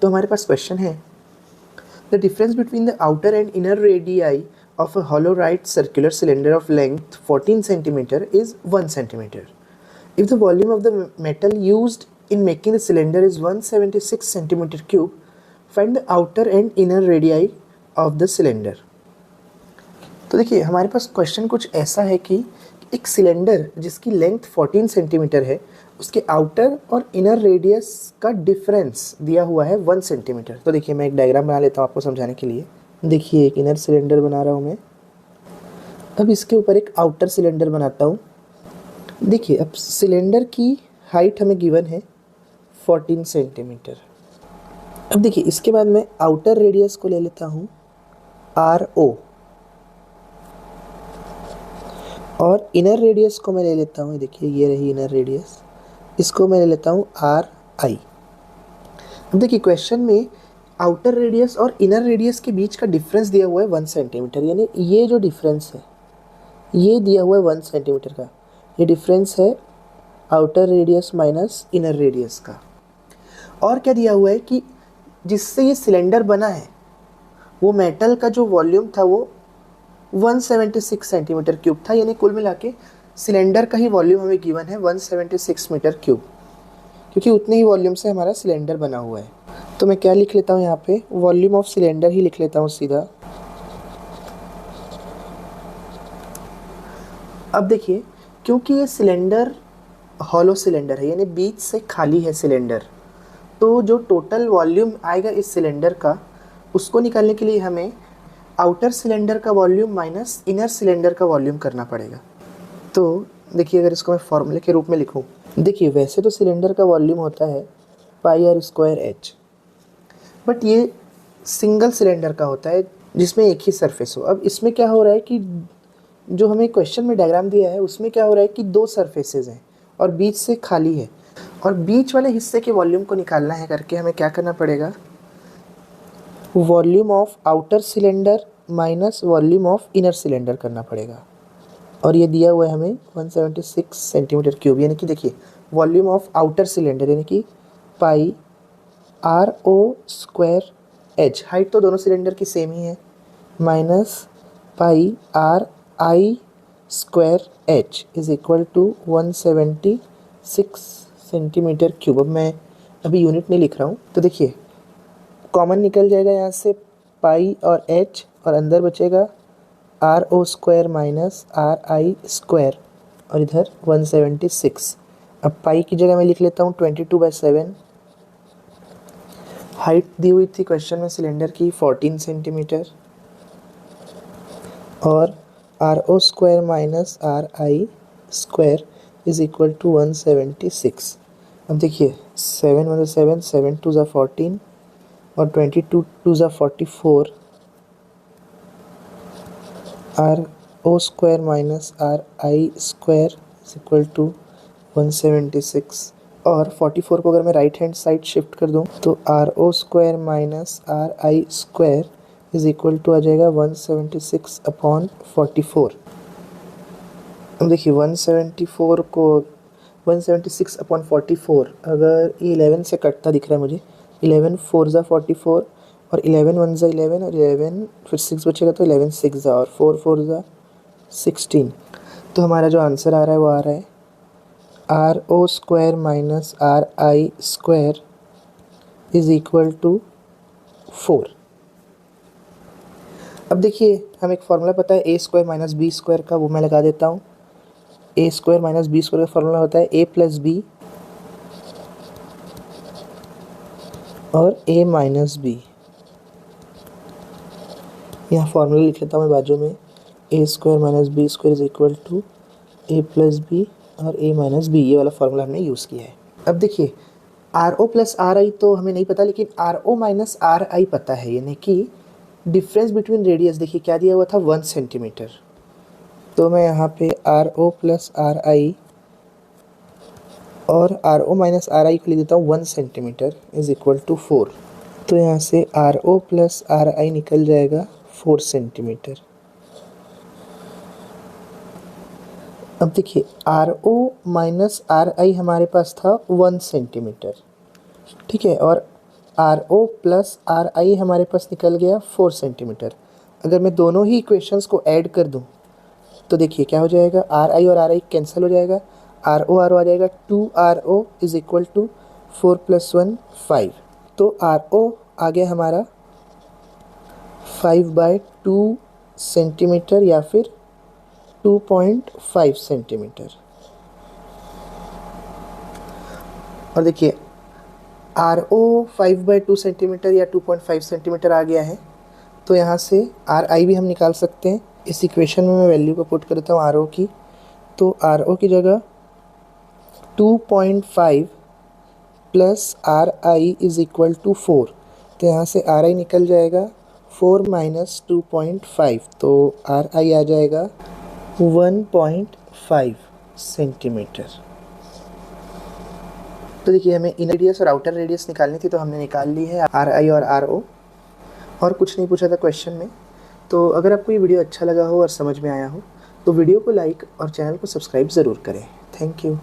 तो हमारे पास क्वेश्चन है the difference between the outer and inner radii of a hollow right circular cylinder of length 14 centimeter is 1 centimeter. If the volume of the metal used in making the cylinder is 176 centimeter cube, find the outer and inner radii of the cylinder. तो देखिए हमारे पास question कुछ ऐसा है कि एक cylinder जिसकी length 14 centimetre है, उसके आउटर और इनर रेडियस का डिफरेंस दिया हुआ है 1 सेंटीमीटर। तो देखिए मैं एक डायग्राम बना लेता हूँ आपको समझाने के लिए। देखिए एक इनर सिलेंडर बना रहा हूँ मैं, अब इसके ऊपर एक आउटर सिलेंडर बनाता हूँ। देखिए अब सिलेंडर की हाइट हमें गिवन है 14 सेंटीमीटर। अब देखिए इसके बाद मैं आउटर रेडियस को ले लेता हूँ RO और इनर रेडियस को मैं ले लेता हूँ, देखिए ये रही इनर रेडियस, इसको मैं ले लेता हूँ RI। अब देखिए क्वेश्चन में आउटर रेडियस और इनर रेडियस के बीच का डिफरेंस दिया हुआ है 1 सेंटीमीटर, यानी ये जो डिफरेंस है ये दिया हुआ है 1 सेंटीमीटर का। ये डिफरेंस है outer radius minus inner radius का। और क्या दिया हुआ है कि जिससे ये सिलेंडर बना है वो मेटल का जो वॉल्यूम था वो 176 सेंटीमीटर क्यूब था, यानी कुल मिला के सिलेंडर का ही वॉल्यूम हमें गिवन है 176 मीटर क्यूब, क्योंकि उतने ही वॉल्यूम से हमारा सिलेंडर बना हुआ है। तो मैं क्या लिख लेता हूँ यहाँ पे, वॉल्यूम ऑफ सिलेंडर ही लिख लेता हूँ सीधा। अब देखिए क्योंकि ये सिलेंडर हॉलो सिलेंडर है, यानी बीच से खाली है सिलेंडर, तो जो टोटल वॉल्यूम आएगा इस सिलेंडर का उसको निकालने के लिए हमें आउटर सिलेंडर का वॉल्यूम माइनस इनर सिलेंडर का वॉल्यूम करना पड़ेगा। तो देखिए अगर इसको मैं फॉर्मूले के रूप में लिखूं, देखिए वैसे तो सिलेंडर का वॉल्यूम होता है πr²h, बट ये सिंगल सिलेंडर का होता है जिसमें एक ही सरफेस हो। अब इसमें क्या हो रहा है कि जो हमें क्वेश्चन में डायग्राम दिया है उसमें क्या हो रहा है कि 2 सरफेसेस हैं और बीच से खाली है, और बीच वाले हिस्से के वॉल्यूम को निकालना है करके हमें क्या करना पड़ेगा, volume of outer cylinder minus volume of inner cylinder करना पड़ेगा। और ये दिया हुआ है हमें 176 सेंटीमीटर क्यूब, यानी कि देखिए वॉल्यूम ऑफ आउटर सिलेंडर यानी कि πRO²h, हाइट तो दोनों सिलेंडर की सेम ही है, minus πRI² is equal to 176 centimetre cube. अब मैं अभी यूनिट नहीं लिख रहा हूँ, तो देखिए कॉमन निकल जाएगा यहाँ से पाई और h, और अंदर बचेगा RO² माइनस RI², और इधर 176। अब पाई की जगह मैं लिख लेता हूँ 22/7। हाइट दी हुई थी क्वेश्चन में सिलेंडर की 14 सेंटीमीटर, और RO² minus RI² is equal to 176। अब देखिए 7 1 7, 7 2 14 और 22 2 44, RO² minus RI² is equal to 176। और 44 को अगर मैं राइट हैंड साइड शिफ्ट कर दूं तो RO² minus RI² is equal to आ जाएगा 176/44। अब देखिए 174 को 176/44 अगर ये 11 से कटता दिख रहा है मुझे, 11 4 ज़ा 44 और 11 1 ज़ा 11 और 11 फिर 6 बचेगा तो 11 6 ज़ा और 4 4 ज़ा 16। तो हमारा जो आंसर आ रहा है वो आ रहा है RO² minus RI² is equal to 4। अब देखिए हमें एक फार्मूला पता है A² माइनस B² का, वो मैं लगा देता हूँ। A² माइनस B² का फार्मूला होता है A प्लस बी और A माइनस बी। यहाँ फार्मूला लिख लेता हूँ मैं बाजू में, A² minus B² is equal to A plus B और A माइनस बी, ये वाला फार्मूला हमने यूज़ किया है। अब देखिए RO प्लस RI तो हमें नहीं पता, लेकिन RO माइनस RI पता है, यानी कि डिफरेंस बिटवीन रेडियस देखिए क्या दिया हुआ था 1 सेंटीमीटर। तो मैं यहाँ पे RO प्लस RI और RO माइनस RI को लिख देता हूँ 1 सेंटीमीटर इज इक्वल टू 4। तो यहाँ से RO प्लस RI निकल जाएगा 4 सेंटीमीटर। अब देखिए RO माइनस RI हमारे पास था 1 सेंटीमीटर, ठीक है, और R O plus R I हमारे पास निकल गया 4 सेंटीमीटर। अगर मैं दोनों ही इक्वेशंस को ऐड कर दूं तो देखिए क्या हो जाएगा, आर आई और आर आई कैंसिल हो जाएगा, आर ओ आ जाएगा 2RO इज इक्वल टू 4 + 1 5। तो आर ओ आ गया हमारा 5/2 सेंटीमीटर या फिर 2.5 सेंटीमीटर। और देखिए आर ओ 5/2 सेंटीमीटर या 2.5 सेंटीमीटर आ गया है, तो यहाँ से आर आई भी हम निकाल सकते हैं। इस इक्वेशन में मैं वैल्यू को पुट करता हूँ आर ओ की, तो आर ओ की जगह 2.5 plus R I is equal to 4। तो यहाँ से आर आई निकल जाएगा 4 माइनस 2.5, तो आर आई आ जाएगा 1.5 सेंटीमीटर। तो देखिए हमें इनर रेडियस और आउटर रेडियस निकालनी थी, तो हमने निकाल ली है आर आई और आर ओ, और कुछ नहीं पूछा था क्वेश्चन में। तो अगर आपको ये वीडियो अच्छा लगा हो और समझ में आया हो तो वीडियो को लाइक और चैनल को सब्सक्राइब ज़रूर करें। Thank you.